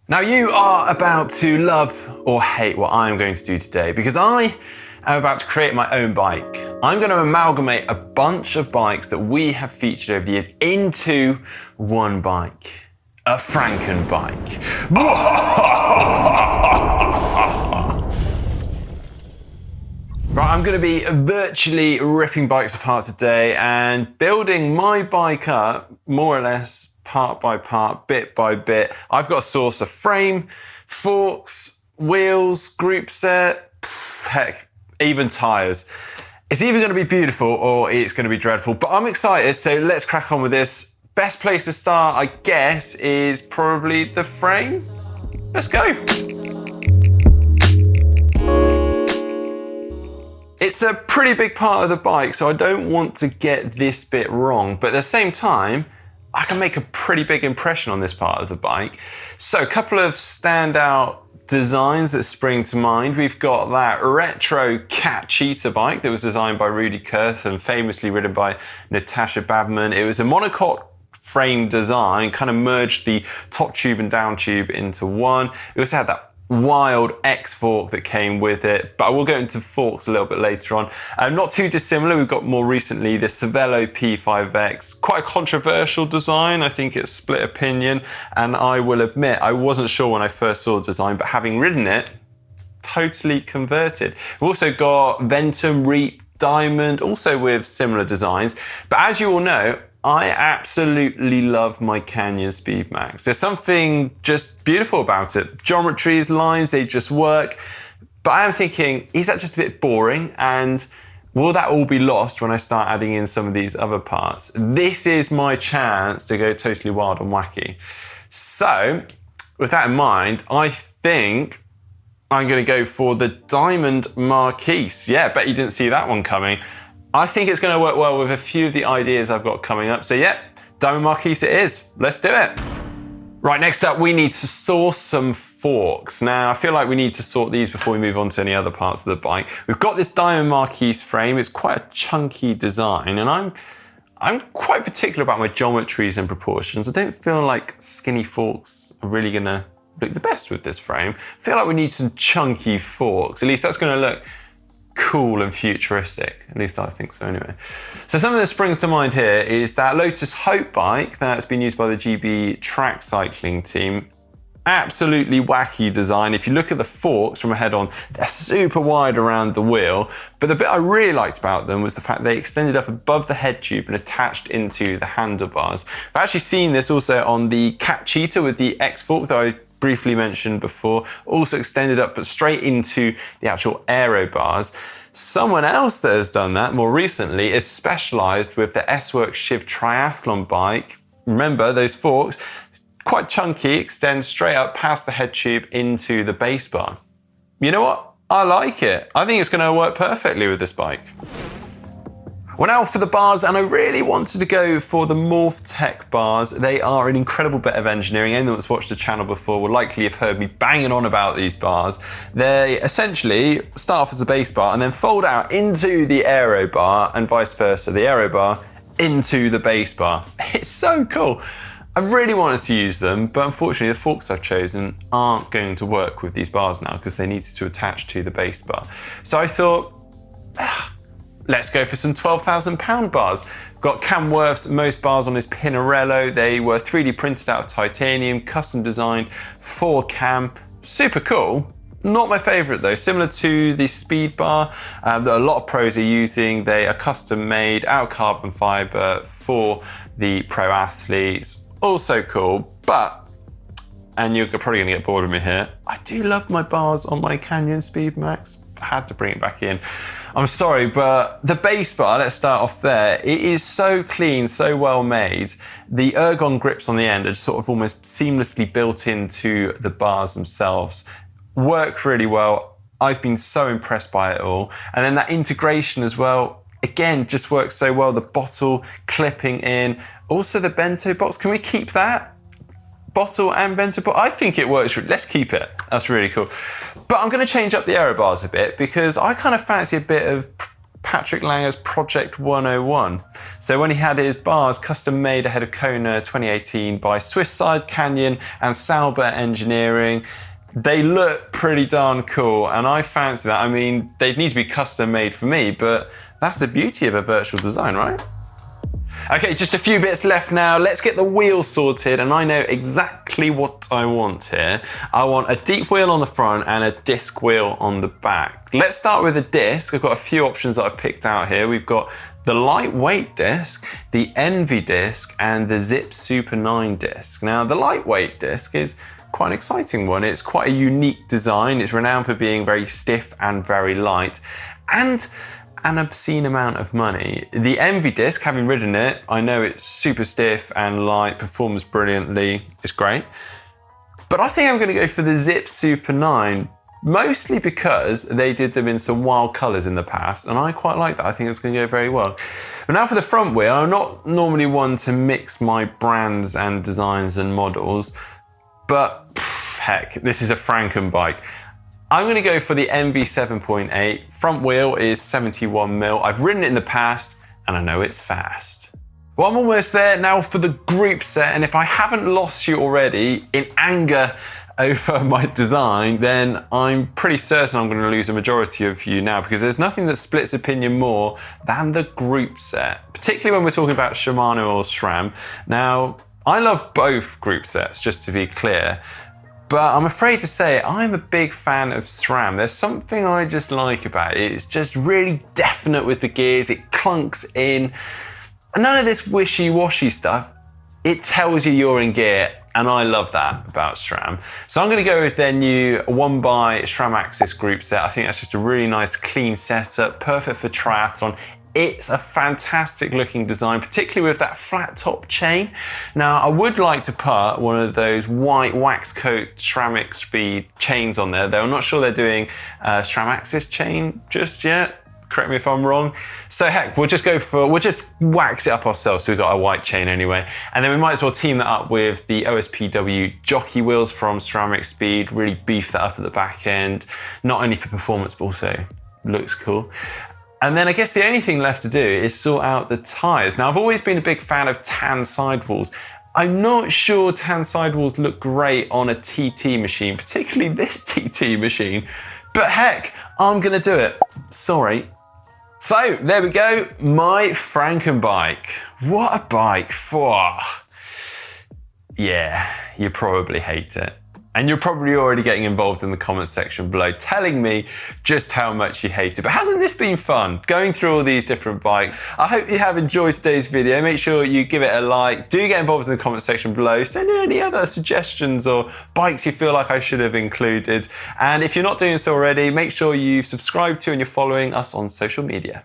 Now you are about to love or hate what I am going to do today, because I am about to create my own bike. I'm going to amalgamate a bunch of bikes that we have featured over the years into one bike. A Frankenbike. Right, I'm going to be virtually ripping bikes apart today and building my bike up more or less part by part, bit by bit. I've got to source a frame, forks, wheels, group set, heck, even tyres. It's either going to be beautiful or it's going to be dreadful, but I'm excited, so let's crack on with this. Best place to start, I guess, is probably the frame. Let's go. It's a pretty big part of the bike, so I don't want to get this bit wrong, but at the same time, I can make a pretty big impression on this part of the bike. So a couple of standout designs that spring to mind. We've got that retro Cacti bike that was designed by Rudy Kurth and famously ridden by Natasha Badman. It was a monocoque frame design, kind of merged the top tube and down tube into one. It also had that wild X fork that came with it, but I will go into forks a little bit later on. Not too dissimilar, we've got more recently the Cervelo P5X, quite a controversial design. I think it's split opinion, and I will admit I wasn't sure when I first saw the design, but having ridden it, totally converted. We've also got Ventum, Reap, Diamond, also with similar designs, but as you all know, I absolutely love my Canyon Speedmax. There's something just beautiful about it. Geometries, lines, they just work. But I am thinking, is that just a bit boring? And will that all be lost when I start adding in some of these other parts? This is my chance to go totally wild and wacky. So, with that in mind, I think I'm gonna go for the Diamond Marquise. Yeah, bet you didn't see that one coming. I think it's going to work well with a few of the ideas I've got coming up. So yeah, Diamond Marquise it is. Let's do it. Right, next up, we need to source some forks. Now, I feel like we need to sort these before we move on to any other parts of the bike. We've got this Diamond Marquise frame. It's quite a chunky design, and I'm quite particular about my geometries and proportions. I don't feel like skinny forks are really going to look the best with this frame. I feel like we need some chunky forks. At least that's going to look cool and futuristic. At least I think so anyway. So something that springs to mind here is that Lotus Hope bike that's been used by the GB track cycling team. Absolutely wacky design. If you look at the forks from a head on, they're super wide around the wheel. But the bit I really liked about them was the fact they extended up above the head tube and attached into the handlebars. I've actually seen this also on the Cacti with the X fork that I briefly mentioned before, also extended up but straight into the actual aero bars. Someone else that has done that more recently is Specialized with the S-Works Shiv triathlon bike. Remember those forks, quite chunky, extend straight up past the head tube into the base bar. You know what? I like it. I think it's going to work perfectly with this bike. Went out for the bars and I really wanted to go for the Morph Tech bars. They are an incredible bit of engineering. Anyone that's watched the channel before will likely have heard me banging on about these bars. They essentially start off as a base bar and then fold out into the aero bar and vice versa, the aero bar into the base bar. It's so cool. I really wanted to use them, but unfortunately the forks I've chosen aren't going to work with these bars now because they needed to attach to the base bar. So I thought, let's go for some £12,000 bars. Got Camworth's most bars on his Pinarello. They were 3D printed out of titanium, custom designed for Cam. Super cool. Not my favorite though. Similar to the Speed bar that a lot of pros are using. They are custom made out of carbon fiber for the pro athletes. Also cool, but, and you're probably gonna get bored of me here, I do love my bars on my Canyon Speedmax. I had to bring it back in. I'm sorry, but the base bar, let's start off there. It is so clean, so well made. The ergon grips on the end are just sort of almost seamlessly built into the bars themselves. Work really well. I've been so impressed by it all. And then that integration as well, again, just works so well. The bottle clipping in. Also the bento box, can we keep that? Bottle and bento box, I think it works. Let's keep it, that's really cool. But I'm gonna change up the aero bars a bit because I kind of fancy a bit of Patrick Langer's Project 101. So when he had his bars custom made ahead of Kona 2018 by Swiss Side Canyon and Sauber Engineering, they look pretty darn cool, and I fancy that. I mean, they'd need to be custom made for me, but that's the beauty of a virtual design, right? Okay, just a few bits left now. Let's get the wheel sorted, and I know exactly what I want here. I want a deep wheel on the front and a disc wheel on the back. Let's start with a disc. I've got a few options that I've picked out here. We've got the lightweight disc, the Envy disc, and the Zip Super 9 disc. Now, the lightweight disc is quite an exciting one. It's quite a unique design. It's renowned for being very stiff and very light, and an obscene amount of money. The Envy disc, having ridden it, I know it's super stiff and light, performs brilliantly, it's great. But I think I'm gonna go for the Zip Super 9, mostly because they did them in some wild colors in the past, and I quite like that. I think it's gonna go very well. But now for the front wheel, I'm not normally one to mix my brands and designs and models, but heck, this is a Frankenbike. I'm gonna go for the MV 7.8. Front wheel is 71mm. I've ridden it in the past, and I know it's fast. Well, I'm almost there now for the group set, and if I haven't lost you already in anger over my design, then I'm pretty certain I'm gonna lose a majority of you now, because there's nothing that splits opinion more than the group set, particularly when we're talking about Shimano or SRAM. Now, I love both group sets, just to be clear, but I'm afraid to say I'm a big fan of SRAM. There's something I just like about it. It's just really definite with the gears, it clunks in. None of this wishy-washy stuff. It tells you you're in gear, and I love that about SRAM. So I'm gonna go with their new 1x SRAM Axis group set. I think that's just a really nice, clean setup, perfect for triathlon. It's a fantastic looking design, particularly with that flat top chain. Now, I would like to put one of those white wax coat ceramic speed chains on there, though I'm not sure they're doing a SRAM Axis chain just yet. Correct me if I'm wrong. So heck, we'll just wax it up ourselves, so we've got a white chain anyway. And then we might as well team that up with the OSPW jockey wheels from Ceramic Speed, really beef that up at the back end, not only for performance, but also looks cool. And then I guess the only thing left to do is sort out the tyres. Now, I've always been a big fan of tan sidewalls. I'm not sure tan sidewalls look great on a TT machine, particularly this TT machine, but heck, I'm gonna do it. Sorry. So there we go, my Frankenbike. What a bike for. Yeah, you probably hate it. And you're probably already getting involved in the comment section below, telling me just how much you hate it. But hasn't this been fun, going through all these different bikes? I hope you have enjoyed today's video. Make sure you give it a like. Do get involved in the comment section below. Send in any other suggestions or bikes you feel like I should have included. And if you're not doing so already, make sure you subscribe to and you're following us on social media.